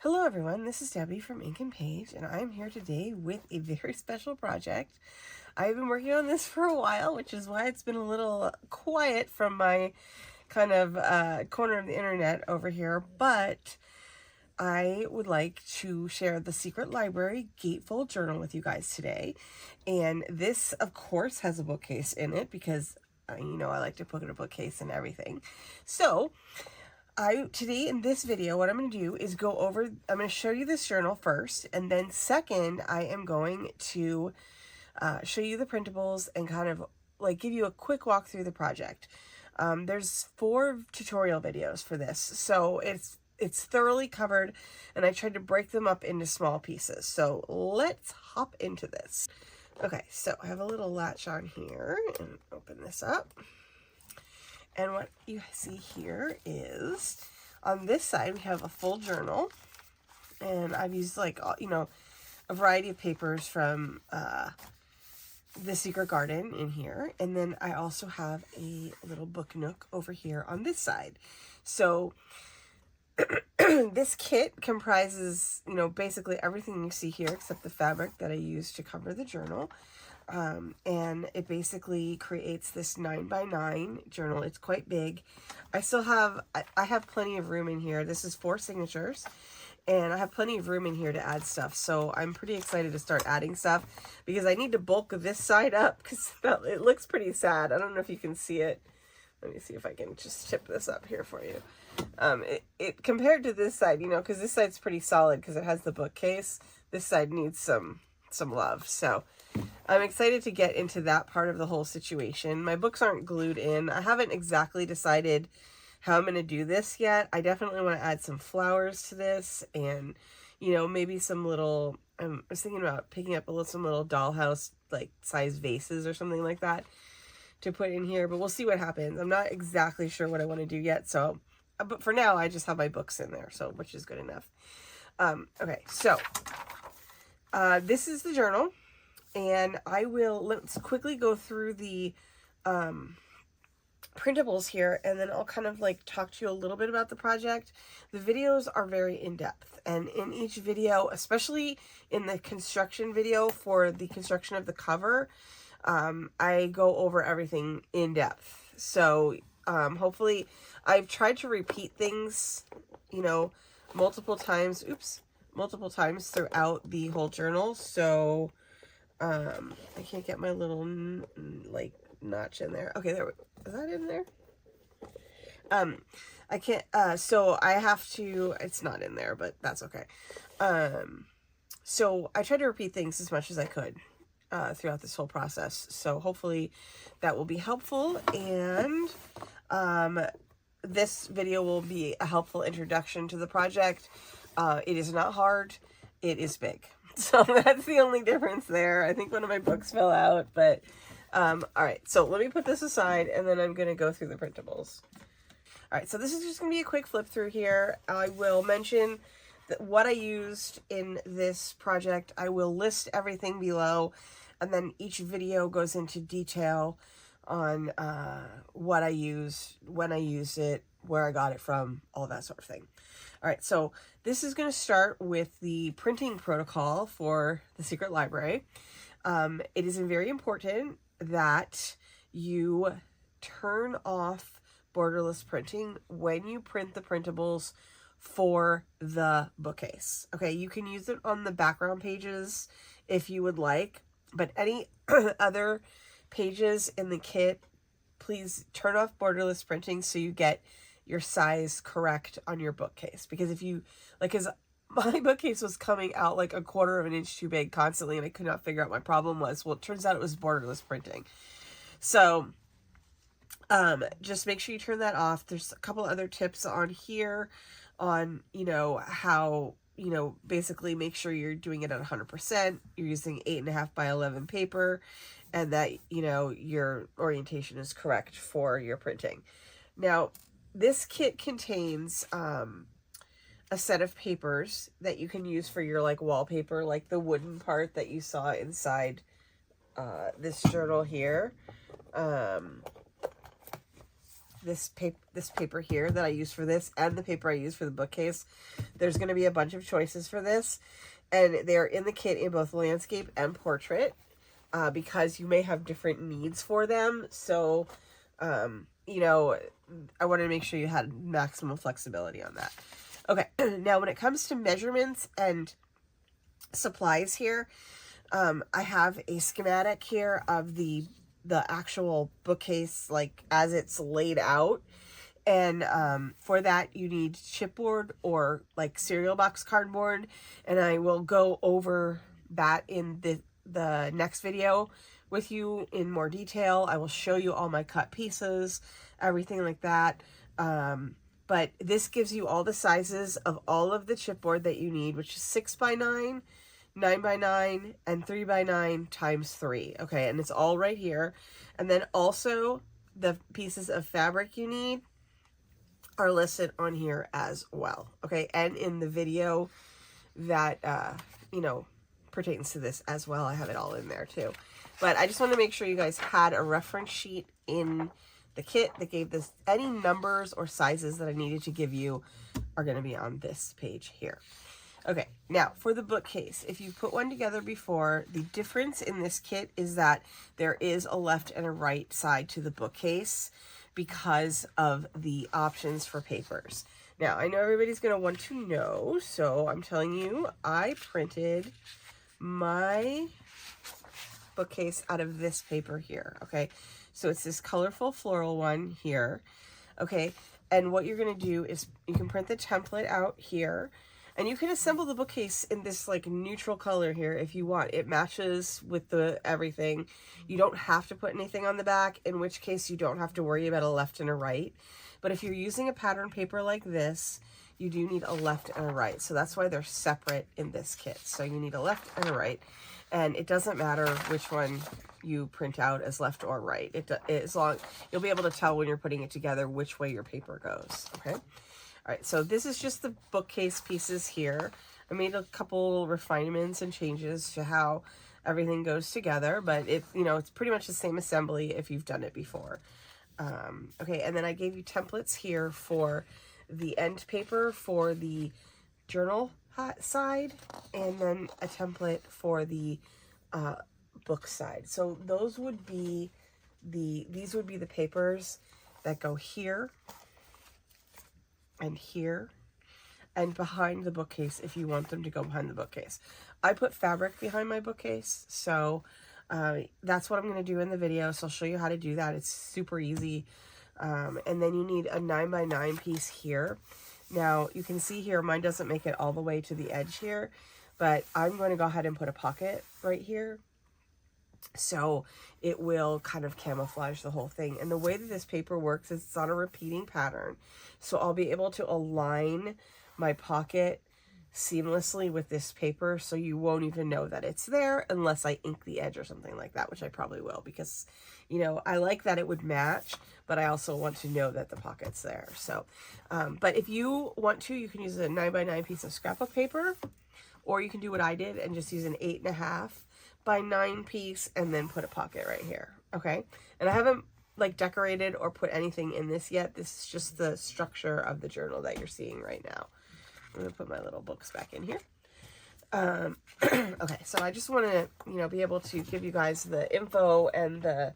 Hello everyone, this is Debbie from Ink and Page, and I'm here today with a very special project. I've been working on this for a while, which is why it's been a little quiet from my kind of corner of the internet over here, but I would like to share the Secret Library Gatefold Journal with you guys today. And this, of course, has a bookcase in it because, I like to put in a bookcase and everything. So, today in this video, what I'm going to do is I'm going to show you this journal first, and then second, I am going to show you the printables and kind of like give you a quick walk through the project. There's 4 tutorial videos for this, so it's thoroughly covered, and I tried to break them up into small pieces. So let's hop into this. Okay, so I have a little latch on here, and open this up. And what you see here is, on this side, we have a full journal. And I've used, a variety of papers from The Secret Garden in here. And then I also have a little Book Nook over here on this side. So, this kit comprises, basically everything you see here except the fabric that I used to cover the journal. And it basically creates this 9x9 journal. It's quite big. I have plenty of room in here. This is 4 signatures, and I have plenty of room in here to add stuff. So I'm pretty excited to start adding stuff because I need to bulk this side up because it looks pretty sad. I don't know if you can see it. Let me see if I can just tip this up here for you. It compared to this side, because this side's pretty solid because it has the bookcase. This side needs some love. So I'm excited to get into that part of the whole situation. My books aren't glued in. I haven't exactly decided how I'm going to do this yet. I definitely want to add some flowers to this and, maybe some little, I was thinking about picking up some little dollhouse, size vases or something like that to put in here, but we'll see what happens. I'm not exactly sure what I want to do yet. So, but for now, I just have my books in there, so which is good enough. Okay, so this is the journal. And let's quickly go through the printables here, and then I'll kind of talk to you a little bit about the project. The videos are very in-depth, and in each video, especially in the construction video for the construction of the cover, I go over everything in depth. So hopefully I've tried to repeat things, multiple times throughout the whole journal. So I can't get my little, notch in there. Okay, is that in there? I can't, so I have to, it's not in there, but that's okay. So I tried to repeat things as much as I could, throughout this whole process. So hopefully that will be helpful, and, this video will be a helpful introduction to the project. It is not hard. It is big. So that's the only difference there. I think one of my books fell out, but all right. So let me put this aside, and then I'm going to go through the printables. All right. So this is just going to be a quick flip through here. I will mention what I used in this project. I will list everything below, and then each video goes into detail on what I used, when I used it, where I got it from, all that sort of thing. All right, so this is going to start with the printing protocol for the Secret Library. It is very important that you turn off borderless printing when you print the printables for the bookcase. Okay, you can use it on the background pages if you would like, but any other pages in the kit, please turn off borderless printing so you get your size correct on your bookcase. Because if you, because my bookcase was coming out a 1/4 of an inch too big constantly, and I could not figure out what my problem was. Well, it turns out it was borderless printing. So, just make sure you turn that off. There's a couple other tips on here on, how, basically make sure you're doing it at 100%. You're using 8.5 by 11 paper, and that, your orientation is correct for your printing. Now, this kit contains a set of papers that you can use for your wallpaper, like the wooden part that you saw inside this journal here. this paper here that I use for this and the paper I use for the bookcase. There's going to be a bunch of choices for this, and they're in the kit in both landscape and portrait, because you may have different needs for them. So, you know, I wanted to make sure you had maximum flexibility on that. Okay, now when it comes to measurements and supplies here, I have a schematic here of the actual bookcase, like as it's laid out. And for that you need chipboard or like cereal box cardboard, and I will go over that in the next video with you in more detail. I will show you all my cut pieces, everything like that. But this gives you all the sizes of all of the chipboard that you need, which is 6x9, 9x9, and 3x9 times 3. Okay, and it's all right here. And then also the pieces of fabric you need are listed on here as well. Okay, and in the video that you know, pertains to this as well, I have it all in there too. But I just want to make sure you guys had a reference sheet in the kit that gave this. Any numbers or sizes that I needed to give you are going to be on this page here. Okay, now for the bookcase, if you put one together before, the difference in this kit is that there is a left and a right side to the bookcase because of the options for papers. Now, I know everybody's going to want to know, so I'm telling you, I printed my bookcase out of this paper here, okay? So it's this colorful floral one here, okay? And what you're going to do is you can print the template out here, and you can assemble the bookcase in this like neutral color here if you want. It matches with the everything. You don't have to put anything on the back, in which case you don't have to worry about a left and a right. But if you're using a pattern paper like this, you do need a left and a right. So that's why they're separate in this kit. So you need a left and a right. And it doesn't matter which one you print out as left or right. As long, you'll be able to tell when you're putting it together which way your paper goes, okay? All right, so this is just the bookcase pieces here. I made a couple refinements and changes to how everything goes together, but you know, it's pretty much the same assembly if you've done it before. Okay, and then I gave you templates here for the end paper for the journal side, and then a template for the book side. So those would be these would be the papers that go here and here and behind the bookcase if you want them to go behind the bookcase. I put fabric behind my bookcase, so that's what I'm going to do in the video. So I'll show you how to do that. It's super easy. And then you need a 9x9 piece here. Now you can see here, mine doesn't make it all the way to the edge here, but I'm going to go ahead and put a pocket right here. So it will kind of camouflage the whole thing. And the way that this paper works is it's on a repeating pattern. So I'll be able to align my pocket seamlessly with this paper, so you won't even know that it's there unless I ink the edge or something like that, which I probably will, because, you know, I like that it would match, but I also want to know that the pocket's there. So, but if you want to, you can use a 9x9 piece of scrapbook paper, or you can do what I did and just use an 8.5x9 piece and then put a pocket right here. Okay. And I haven't like decorated or put anything in this yet. This is just the structure of the journal that you're seeing right now. I'm going to put my little books back in here. Okay, so I just want to, you know, be able to give you guys the info and the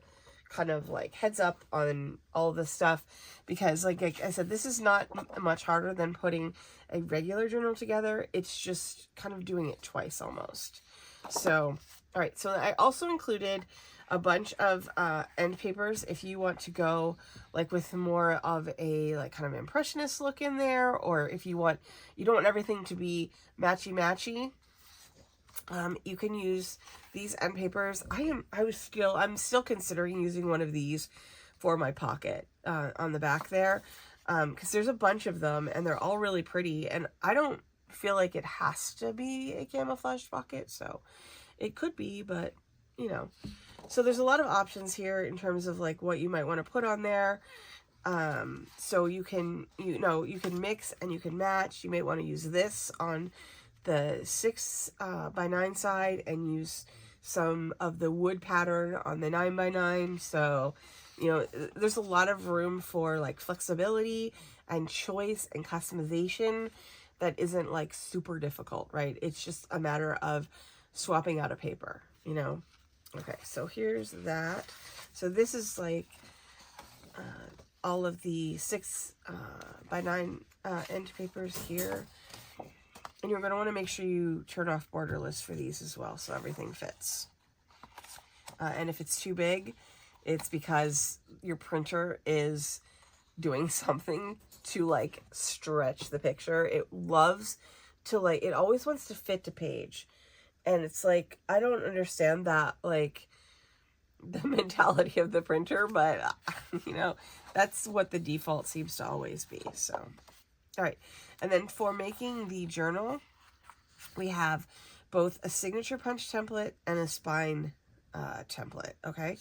kind of like heads up on all of this stuff, because like I said, this is not much harder than putting a regular journal together. It's just kind of doing it twice almost. So, all right, so I also included a bunch of end papers if you want to go like with more of a like kind of impressionist look in there, or if you don't want everything to be matchy. You can use these end papers. I'm still considering using one of these for my pocket on the back there, because there's a bunch of them and they're all really pretty, and I don't feel like it has to be a camouflaged pocket, so it could be, but you know. So there's a lot of options here in terms of like what you might want to put on there. So you can mix and you can match. You may want to use this on the 6x9 side and use some of the wood pattern on the 9x9. So You know, there's a lot of room for like flexibility and choice and customization that isn't like super difficult, right? It's just a matter of swapping out a paper, you know? Okay, so here's that. So this is like all of the 6x9 end papers here. And you're going to want to make sure you turn off borderless for these as well, so everything fits. And if it's too big, it's because your printer is doing something to like stretch the picture. It loves to like, it always wants to fit to page. And it's like, I don't understand that, like, the mentality of the printer, but you know, that's what the default seems to always be. So, all right. And then for making the journal, we have both a signature punch template and a spine template, okay?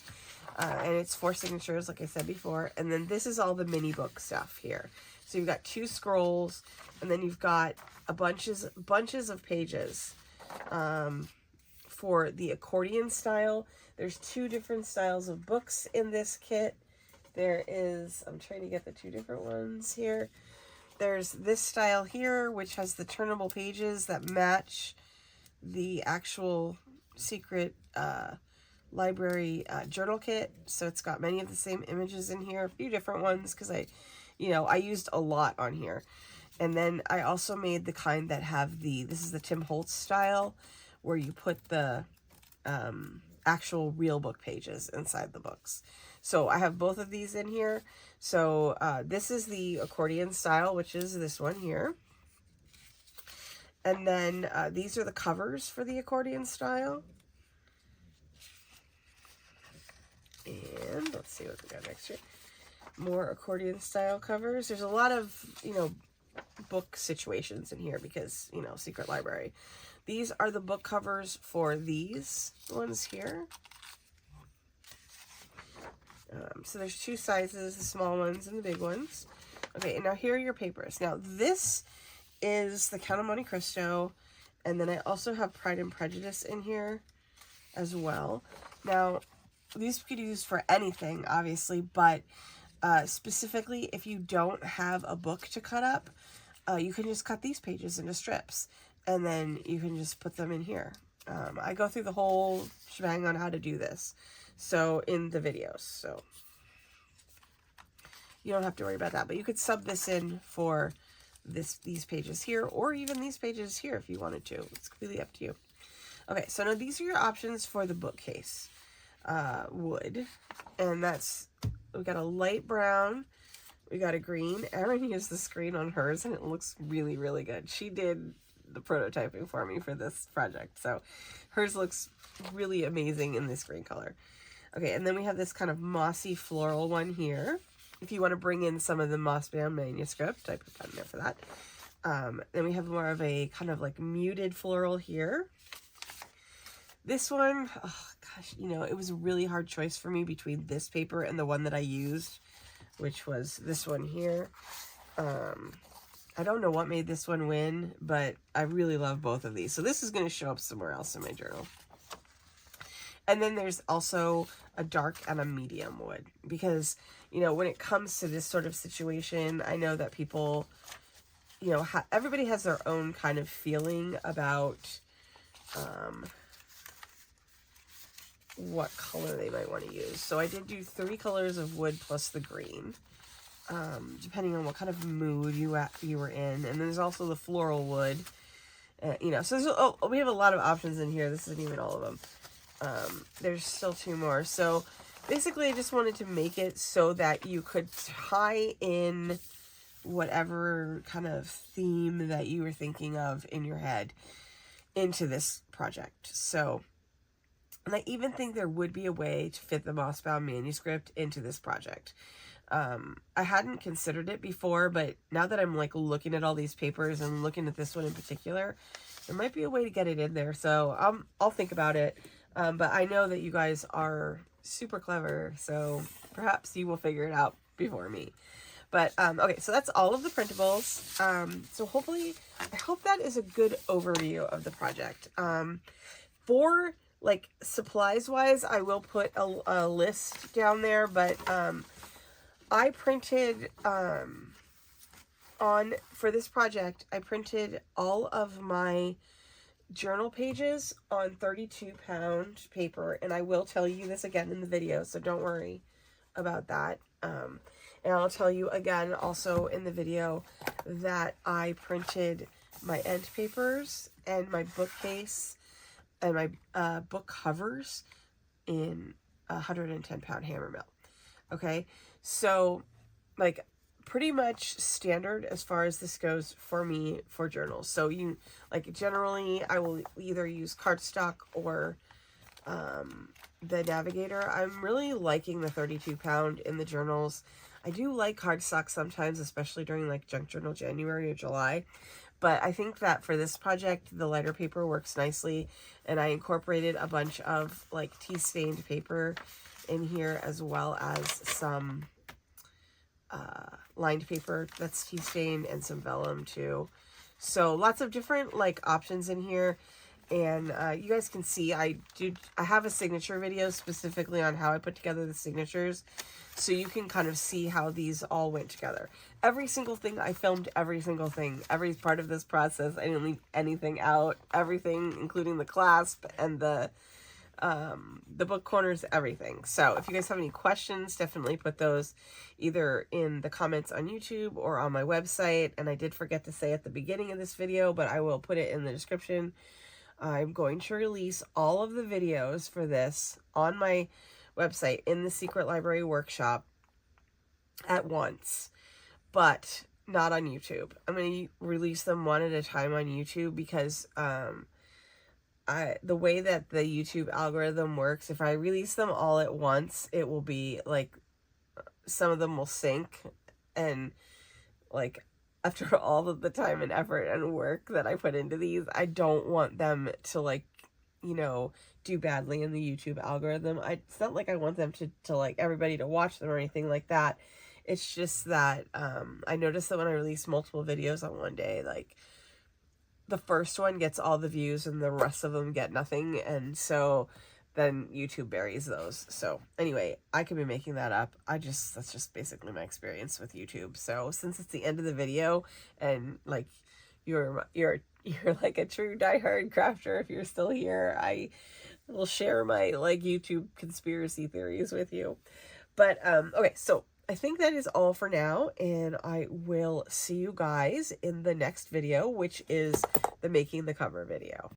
And it's 4 signatures, like I said before. And then this is all the mini book stuff here. So you've got 2 scrolls, and then you've got bunches of pages for the accordion style. There's 2 different styles of books in this kit. There is, I'm trying to get the 2 different ones here. There's this style here, which has the turnable pages that match the actual Secret Library Journal kit. So it's got many of the same images in here, a few different ones, because I used a lot on here. And then I also made the kind that have this is the Tim Holtz style, where you put the actual real book pages inside the books. So I have both of these in here. So this is the accordion style, which is this one here. And then these are the covers for the accordion style. And let's see what we got next here. More accordion style covers. There's a lot of, book situations in here because, Secret Library. These are the book covers for these ones here. So there's 2 sizes, the small ones and the big ones. Okay, and now here are your papers. Now this is the Count of Monte Cristo, and then I also have Pride and Prejudice in here as well. Now, these could be used for anything, obviously, but specifically if you don't have a book to cut up, you can just cut these pages into strips, and then you can just put them in here. I go through the whole shebang on how to do this, so in the videos, so you don't have to worry about that. But you could sub this in for these pages here, or even these pages here if you wanted to. It's completely up to you. Okay, so now these are your options for the bookcase wood, and we got a light brown, we got a green. Erin used this green on hers, and it looks really, really good. She did the prototyping for me for this project, so hers looks really amazing in this green color. Okay, and then we have this kind of mossy floral one here. If you want to bring in some of the moss-bound manuscript, I put that in there for that. Then we have more of a kind of like muted floral here. This one, oh gosh, it was a really hard choice for me between this paper and the one that I used, which was this one here. I don't know what made this one win, but I really love both of these. So this is going to show up somewhere else in my journal. And then there's also a dark and a medium wood, because, when it comes to this sort of situation, I know that people, everybody has their own kind of feeling about what color they might want to use. So I did do 3 colors of wood plus the green, depending on what kind of mood you were in. And then there's also the floral wood, so we have a lot of options in here. This isn't even all of them. There's still 2 more. So basically I just wanted to make it so that you could tie in whatever kind of theme that you were thinking of in your head into this project. So, and I even think there would be a way to fit the moss-bound manuscript into this project. I hadn't considered it before, but now that I'm like looking at all these papers and looking at this one in particular, there might be a way to get it in there. So I'll think about it. But I know that you guys are super clever, so perhaps you will figure it out before me. But, okay, so that's all of the printables. So hopefully, I hope that is a good overview of the project. For like supplies wise, I will put a list down there, but I printed for this project, I printed all of my journal pages on 32-pound paper, and I will tell you this again in the video, so don't worry about that. And I'll tell you again also in the video that I printed my end papers and my bookcase and my book covers in a 110-pound hammer mill. Okay, so like pretty much standard as far as this goes for me for journals. So you like generally I will either use cardstock or the Navigator. I'm really liking the 32-pound in the journals. I do like cardstock sometimes, especially during like junk journal January or July. But I think that for this project, the lighter paper works nicely. And I incorporated a bunch of like tea-stained paper in here, as well as some lined paper that's tea-stained and some vellum too. So lots of different like options in here. And you guys can see I have a signature video specifically on how I put together the signatures, so you can kind of see how these all went together. Every single thing, I filmed every single thing, every part of this process. I didn't leave anything out, everything, including the clasp and the book corners, everything. So if you guys have any questions, definitely put those either in the comments on YouTube or on my website. And I did forget to say at the beginning of this video, but I will put it in the description. I'm going to release all of the videos for this on my website in the Secret Library Workshop at once, but not on YouTube. I'm going to release them one at a time on YouTube because the way that the YouTube algorithm works, if I release them all at once, it will be like some of them will sync, and like after all of the time and effort and work that I put into these, I don't want them to like, you know, do badly in the YouTube algorithm. It's not like I want them to like everybody to watch them or anything like that. It's just that I noticed that when I release multiple videos on one day, like the first one gets all the views and the rest of them get nothing, and so then YouTube buries those. So anyway, I could be making that up. That's just basically my experience with YouTube. So since it's the end of the video and like you're like a true diehard crafter, if you're still here, I will share my like YouTube conspiracy theories with you. But okay, so I think that is all for now, and I will see you guys in the next video, which is the making the cover video.